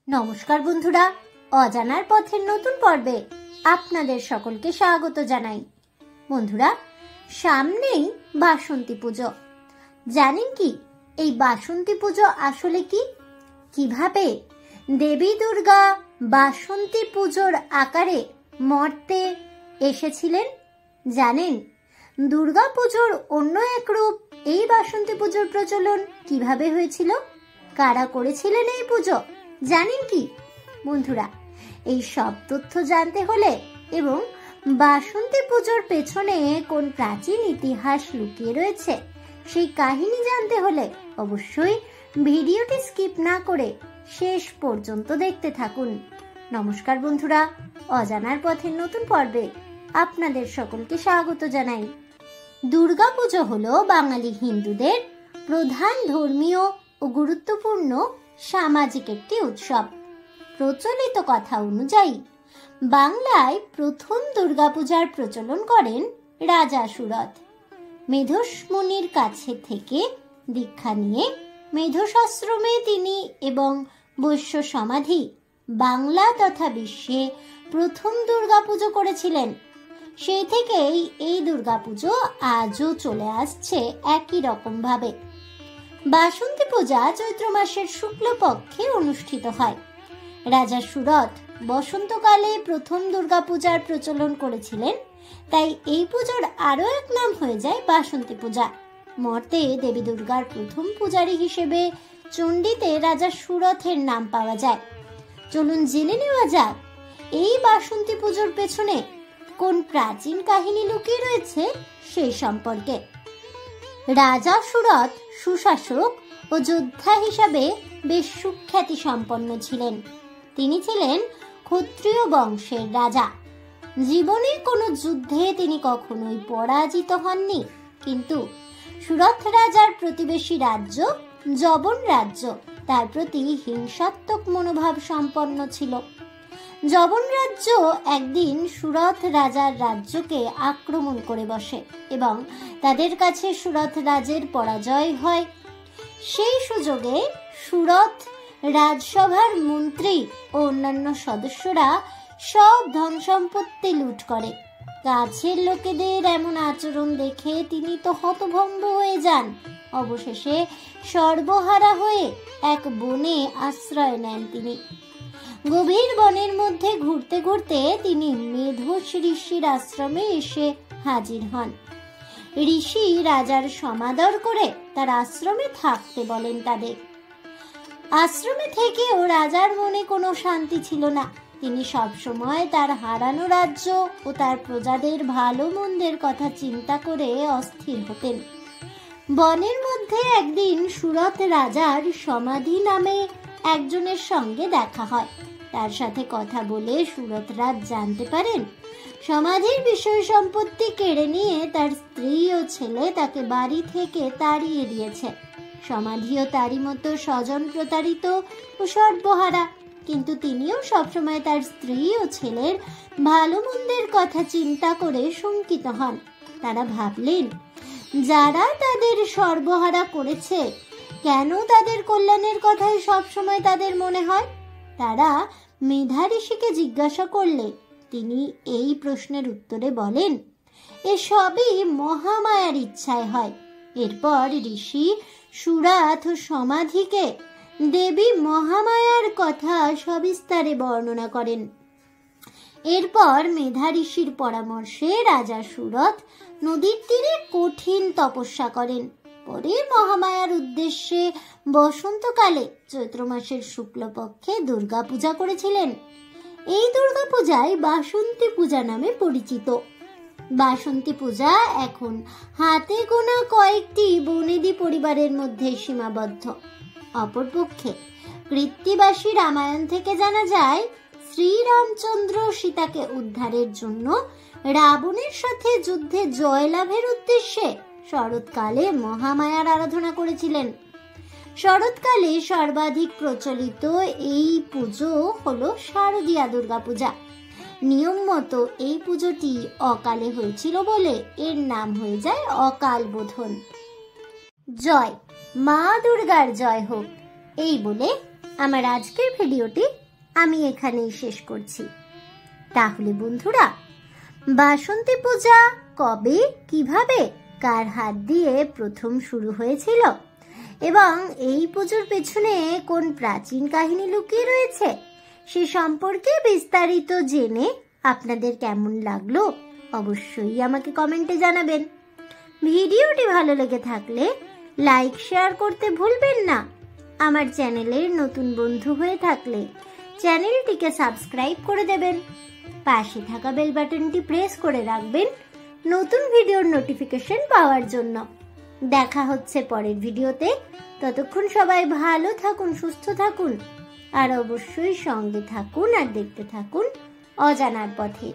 নমস্কার বন্ধুরা, অজানার পথের নতুন পর্বে আপনাদের সকলকে স্বাগত জানাই। বন্ধুরা, সামনেই বাসন্তী পুজো। জানেন কি এই বাসন্তী পুজো আসলে কি? কিভাবে দেবী দুর্গা বাসন্তী পুজোর আকারে মর্তে এসেছিলেন জানেন? দুর্গা পুজোর অন্য এক রূপ এই বাসন্তী পুজোর প্রচলন কিভাবে হয়েছিল? কারা করেছিলেন এই পুজো জানেন কি? বন্ধুরা, এই সব তথ্য জানতে হলে এবং বাসন্তী পুজোর পেছনে কোন প্রাচীন ইতিহাস লুকিয়ে রয়েছে সেই কাহিনী জানতে হলে অবশ্যই ভিডিওটি স্কিপ না করে শেষ পর্যন্ত দেখতে থাকুন। নমস্কার বন্ধুরা, অজানার পথের নতুন পর্বে আপনাদের সকলকে স্বাগত জানাই। দুর্গা পুজো হলো বাঙালি হিন্দুদের প্রধান ধর্মীয় ও গুরুত্বপূর্ণ সামাজিক একটি উৎসব। প্রচলিত কথা অনুযায়ী বাংলায় প্রথম দুর্গাপূজার প্রচলন করেন রাজা সুরথ। মেধস মুনির কাছে থেকে দীক্ষা নিয়ে মেধস আশ্রমে তিনি এবং বৈশ্য সমাধি বাংলা তথা বিশ্বে প্রথম দুর্গাপুজো করেছিলেন। সেই থেকেই এই দুর্গাপুজো আজও চলে আসছে একই রকম ভাবে। বাসন্তী পূজা চৈত্র মাসের শুক্লপক্ষে অনুষ্ঠিত হয়। রাজা সুরথ বসন্তকালে প্রথম দুর্গাপূজার প্রচলন করেছিলেন, তাই এই পুজোর আরো এক নাম হয়ে যায় বাসন্তী পূজা। মর্তে দেবী দুর্গার প্রথম পূজারী হিসেবে চণ্ডীতে রাজা সুরথের নাম পাওয়া যায়। চলুন জেনে নেওয়া যাক এই বাসন্তী পুজোর পেছনে কোন প্রাচীন কাহিনী লুকিয়ে রয়েছে সেই সম্পর্কে। রাজা সুরথ সুশাসক ও যোদ্ধা হিসাবে বেশ সুখ্যাতি সম্পন্ন ছিলেন। তিনি ছিলেন ক্ষত্রিয় বংশের রাজা। জীবনে কোনো যুদ্ধে তিনি কখনোই পরাজিত হননি, কিন্তু সুরথ রাজার প্রতিবেশী রাজ্য যবন রাজ্য তার প্রতি হিংসাত্মক মনোভাব সম্পন্ন ছিল। যবন রাজ্য একদিন সুরথ রাজার রাজ্যকে আক্রমণ করে বসে এবং তাদের কাছে সুরথ রাজের পরাজয় হয়। সেই সুযোগে সুরথ রাজসভার মন্ত্রী ও অন্যান্য সদস্যরা সব ধন সম্পত্তি লুট করে। কাছের লোকেদের এমন আচরণ দেখে তিনি তো হতভম্ব হয়ে যান। অবশেষে সর্বহারা হয়ে এক বনে আশ্রয় নেন তিনি। গভীর বনের মধ্যে ঘুরতে ঘুরতে তিনি মেধস ঋষির আশ্রমে এসে হাজির হন। ঋষি রাজার সমাদর করে তার আশ্রমে থাকতে বলেন তাদের। আশ্রমে থেকেও রাজার মনে কোনো শান্তি ছিল না। তিনি সবসময় তার হারানো রাজ্য ও তার প্রজাদের ভালো মন্দের কথা চিন্তা করে অস্থির হতেন। বনের মধ্যে একদিন সুরথ রাজার সমাধি নামে একজনের সঙ্গে দেখা হয়। তার সাথে কথা বলে সুরথ রাজ জানতে পারেন সমাধির বিষয় সম্পত্তি কেড়ে নিয়ে তার স্ত্রী ও ছেলে তাকে বাড়ি থেকে তাড়িয়ে দিয়েছে। সমাধিও তারই মতো স্বজন প্রতারিত ও সর্বহারা, কিন্তু তিনিও সবসময় তার স্ত্রী ও ছেলের ভালো মন্দের কথা চিন্তা করে শঙ্কিত হন। তারা ভাবলেন, যারা তাদের সর্বহারা করেছে কেন তাদের কল্যাণের কথাই সবসময় তাদের মনে হয়? তারা মেধা ঋষিকে জিজ্ঞাসা করলে তিনি এই প্রশ্নের উত্তরে বলেন, এসবই মহামায়ার ইচ্ছায় হয়। এরপর ঋষি সুরথ ও সমাধিকে দেবী মহামায়ার কথা সবিস্তারে বর্ণনা করেন। এরপর মেধা ঋষির পরামর্শে রাজা সুরথ নদীর তীরে কঠিন তপস্যা করেন। পরে মহামায়ার উদ্দেশ্যে বসন্তকালে চৈত্র মাসের শুক্লপক্ষে দুর্গা পূজা করেছিলেন। এই দুর্গা পূজাই বাসন্তী পূজা নামে পরিচিত। বাসন্তী পূজা এখন হাতে গোনা কয়েকটি বনেদি পরিবারের মধ্যে সীমাবদ্ধ। অপরপক্ষে কৃত্তিবাসী রামায়ণ থেকে জানা যায়, শ্রীরামচন্দ্র সীতাকে উদ্ধারের জন্য রাবণের সাথে যুদ্ধে জয়লাভের উদ্দেশ্যে শরৎকালে মহামায়ার আরাধনা করেছিলেন। শরৎকালে সর্বাধিক প্রচলিত এই পুজো হলো শারদীয়া দুর্গা পূজা। নিয়ম মতো এই পুজোটি অকালে হয়েছিল বলে এর নাম হয়ে যায় অকাল বোধন। জয় মা দুর্গার জয় হোক, এই বলে আমার আজকের ভিডিওটি আমি এখানেই শেষ করছি। তাহলে বন্ধুরা, বাসন্তী পূজা কবে, কিভাবে, কার হাত দিয়ে প্রথম শুরু হয়েছিল এবং এই পুজোর পেছনে কোন প্রাচীন কাহিনী লুকিয়ে রয়েছে সে সম্পর্কে বিস্তারিত জেনে আপনাদের কেমন লাগলো অবশ্যই আমাকে কমেন্টে জানাবেন। ভিডিওটি ভালো লেগে থাকলে লাইক শেয়ার করতে ভুলবেন না। আমার চ্যানেলের নতুন বন্ধু হয়ে থাকলে চ্যানেলটিকে সাবস্ক্রাইব করে দেবেন। পাশে থাকা বেল বাটনটি প্রেস করে রাখবেন নতুন ভিডিওর নোটিফিকেশন পাওয়ার জন্য। দেখা হচ্ছে পরের ভিডিওতে। ততক্ষণ সবাই ভালো থাকুন, সুস্থ থাকুন আর অবশ্যই সঙ্গে থাকুন আর দেখতে থাকুন অজানার পথে।